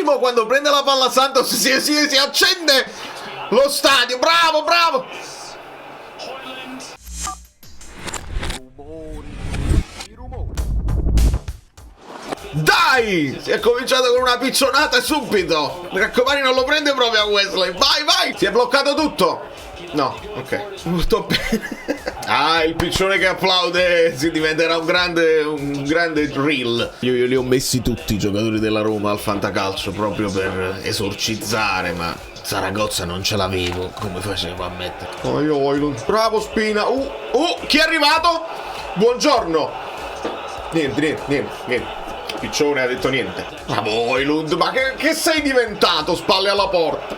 bellissimo quando prende la palla Santos, si accende lo stadio. Bravo, bravo. Dai! Si è cominciato con una piccionata subito. Raccomani, non lo prende proprio a Wesley. Vai, vai! Si è bloccato tutto. No, ok. Molto bene. Ah, il piccione che applaude si diventerà un grande drill. Io li ho messi tutti i giocatori della Roma al fantacalcio proprio per esorcizzare, ma Saragozza non ce l'avevo. Come facevo a mettere? Bravo Spina. Chi è arrivato? Buongiorno. Niente. Piccione ha detto niente. Bravo Højlund, ma che sei diventato? Spalle alla porta.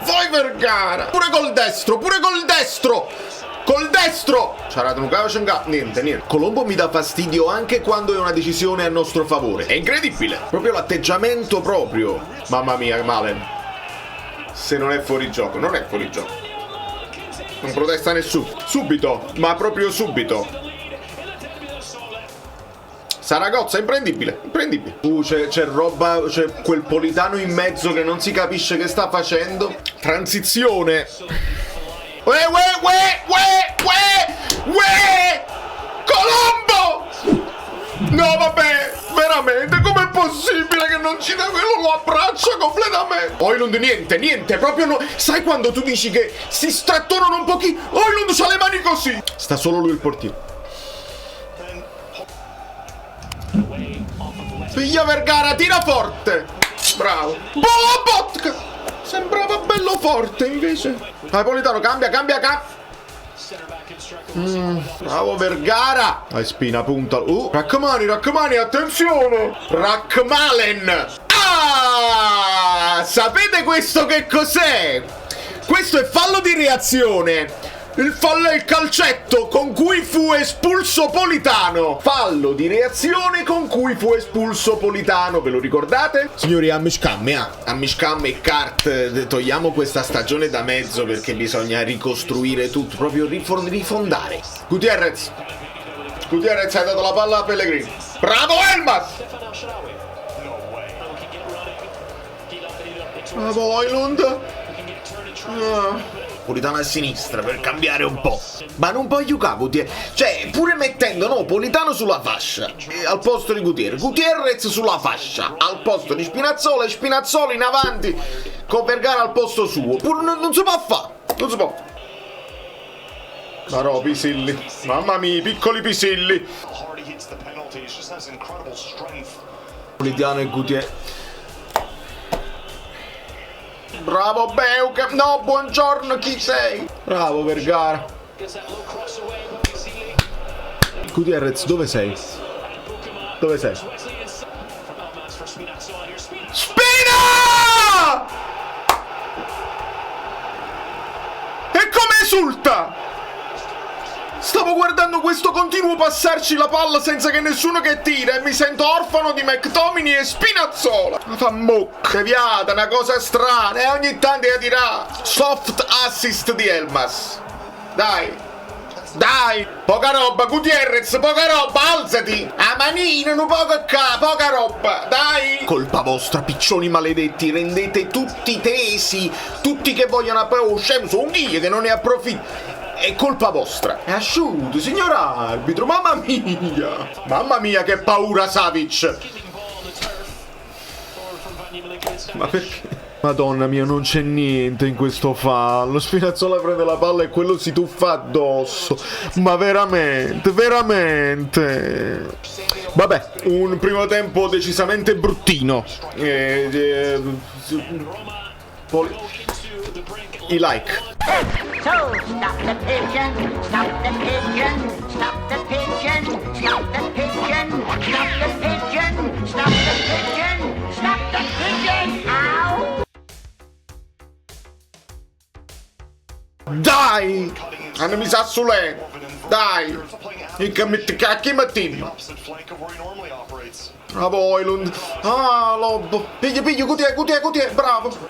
Vai Vergara. Pure col destro. Col destro. Niente. Colombo mi dà fastidio anche quando è una decisione a nostro favore. È incredibile. Proprio l'atteggiamento proprio. Mamma mia, Malen. Se non è fuori gioco, non è fuori gioco. Non protesta nessuno. Subito, ma proprio subito. Saragozza, imprendibile. C'è roba, c'è quel Politano in mezzo che non si capisce che sta facendo. Transizione. Colombo! No, vabbè, veramente, com'è possibile che non ci dà quello, lo abbraccia completamente? Højlund, niente, proprio no. Sai quando tu dici che si strattonano un pochino? Højlund c'ha le mani così. Sta solo lui il portiere. Piglia Vergara, tira forte. Bravo. Botka. Sembrava bello forte invece. Vai Politano, cambia. Bravo Vergara. Vai Spina, punta. Raccomani, attenzione. Rackmalen. Ah, sapete questo che cos'è? Questo è fallo di reazione. Il fallo è il calcetto con cui fu espulso Politano. Fallo di reazione con cui fu espulso Politano. Ve lo ricordate? Signori, Amishkamme e Kart, togliamo questa stagione da mezzo perché bisogna ricostruire tutto, proprio rifondare. Gutierrez, hai dato la palla a Pellegrini. Bravo Elmas! Bravo Højlund. Politano a sinistra per cambiare un po'. Ma non può giocare, cioè pure mettendo Politano sulla fascia al posto di Gutierrez sulla fascia al posto di Spinazzola e Spinazzola in avanti con Vergara al posto suo. Pure non si può fare. Ma no, Pisilli. Mamma mia, piccoli Pisilli. Politano e Gutierrez. Bravo Beuke. No, buongiorno, chi sei? Bravo Vergara. Gutierrez, dove sei? Spina! E come esulta! Stavo guardando questo continuo passarci la palla senza che nessuno che tira e mi sento orfano di McTominay e Spinazzola. Ma fa mucca, deviata, una cosa strana, e ogni tanto la tirà. Soft assist di Elmas. Dai, poca roba, Gutierrez, alzati. A manino, poca roba, dai. Colpa vostra, piccioni maledetti, rendete tutti tesi, tutti che vogliono scemo, sono un ghia che non ne approfitta. È colpa vostra. È asciutto, signor arbitro. Mamma mia, che paura Savic. Ma perché? Madonna mia, non c'è niente in questo fallo. Spinazzola prende la palla e quello si tuffa addosso. Ma veramente. Vabbè, un primo tempo decisamente bruttino. I like. So, stop the pigeon, stop the pigeon, stop the pigeon, stop the pigeon, stop the pigeon, stop the pigeon, stop the pigeon, ow! Dai! Hanno messo Sule! Dai! Che cacchio mattina! Bravo Højlund! Ah, Lobo! Piglia, Gutierrez!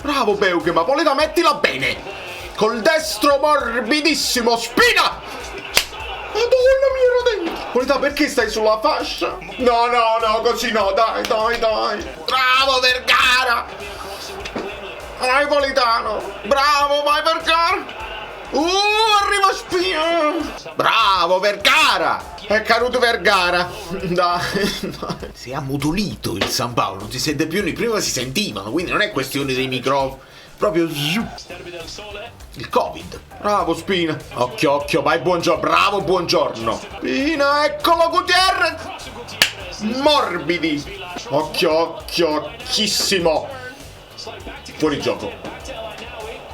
Bravo Beuke, ma Politano mettila bene! Col destro morbidissimo, Spina! Madonna mia, ero dentro! Politano, perché stai sulla fascia? No, così no, dai! Bravo Vergara! Vai Politano. Bravo, vai Vergara. Arriva Spina. Bravo Vergara. È caduto Vergara. Dai. Si è ammutolito il San Paolo. Non si sente più, prima si sentivano. Quindi non è questione dei microfoni. Proprio il Covid. Bravo Spina. Occhio, occhio, vai buongiorno. Bravo buongiorno. Spina, eccolo Gutierrez. Morbidi. Occhio, occhio, occhissimo. Fuori gioco.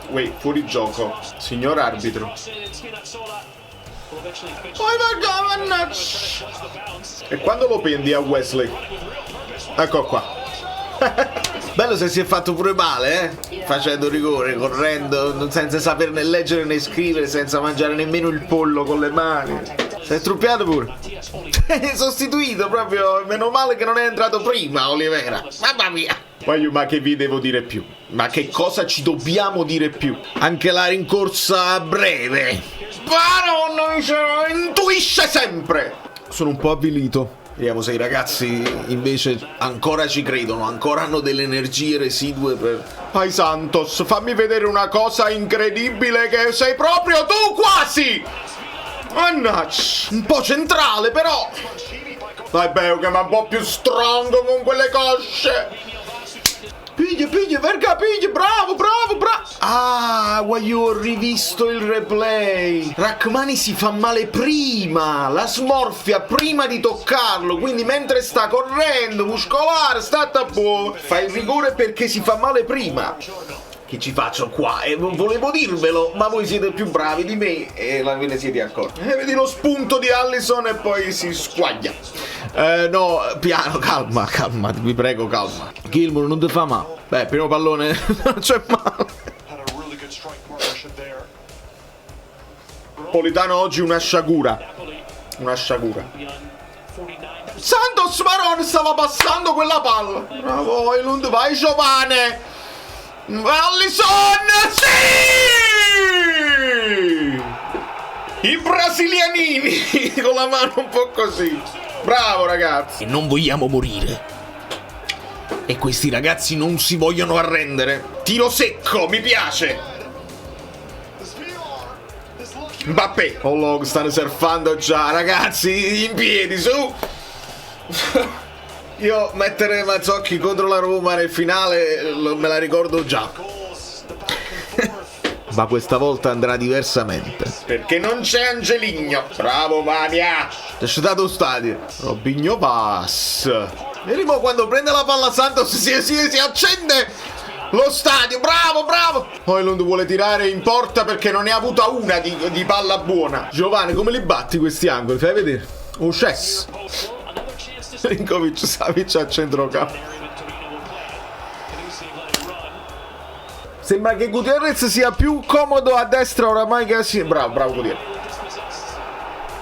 Wait, fuori gioco. Signor arbitro. Poi va mannaggia. E quando lo prendi a Wesley? Ecco qua. Bello se si è fatto pure male, facendo rigore, correndo, senza saper né leggere né scrivere, senza mangiare nemmeno il pollo con le mani. Si è struppiato pure. Sostituito proprio, meno male che non è entrato prima Olivera. Mamma mia. Ma che vi devo dire più? Ma che cosa ci dobbiamo dire più? Anche la rincorsa breve. Madonna, intuisce sempre. Sono un po' avvilito. Vediamo se i ragazzi invece ancora ci credono, ancora hanno delle energie residue per... Vai Santos, fammi vedere una cosa incredibile che sei proprio tu quasi! Mannaggia, un po' centrale però! Dai Beuke, ma un po' più strong con quelle cosce! Piglia, Verga, piglia, bravo! Ah, io ho rivisto il replay. Rachmani si fa male prima, la smorfia prima di toccarlo, quindi mentre sta correndo, muscolare, sta a buono. Fa il rigore perché si fa male prima. Che ci faccio qua? Volevo dirvelo, ma voi siete più bravi di me e ve ne siete accorti. Vedi lo spunto di Allison e poi si squaglia. No, piano, calma, vi prego, calma. Gilmour, non ti fa male. Beh, primo pallone, non c'è male. Politano oggi una sciagura. Santos Maron stava passando quella palla. Bravo, Højlund, vai Giovane. Allison, sì! I brasilianini con la mano un po' così. Bravo ragazzi. E non vogliamo morire. E questi ragazzi non si vogliono arrendere. Tiro secco, mi piace. Mbappé. Oh, stanno surfando già, ragazzi, in piedi, su. Io mettere Mazzocchi contro la Roma nel finale me la ricordo già. Ma questa volta andrà diversamente. Perché non c'è Angeligno. Bravo Mania. Ti è dato stadio. Robinho pass. Vedi mo quando prende la palla Santos si accende lo stadio. Bravo. Højlund vuole tirare in porta perché non ne ha avuta una di palla buona. Giovanni, come li batti questi angoli? Fai vedere. Un chess. Milinkovic, Savic a centrocampo. Sembra che Gutierrez sia più comodo a destra oramai che a sinistra. Bravo Gutierrez.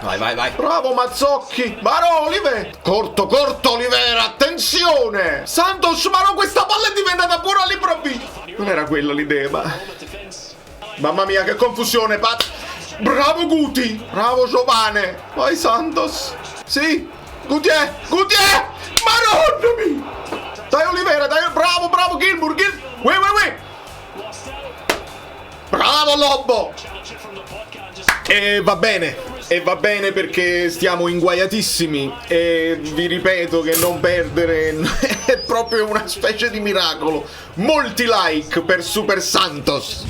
Vai. Bravo Mazzocchi. Maro, Oliver. Corto, Olivera. Attenzione. Santos, Maro, questa palla è diventata buona all'improvviso. Non era quella l'idea, ma... Mamma mia, che confusione, Pat. Bravo Guti. Bravo Giovane. Vai Santos. Sì. Gutierrez. Madonna mia. Dai Olivera, dai. Bravo Gilmour. Uè. Bravo Lobo. E va bene perché stiamo inguaiatissimi e vi ripeto che non perdere è proprio una specie di miracolo. Molti like per Super Santos.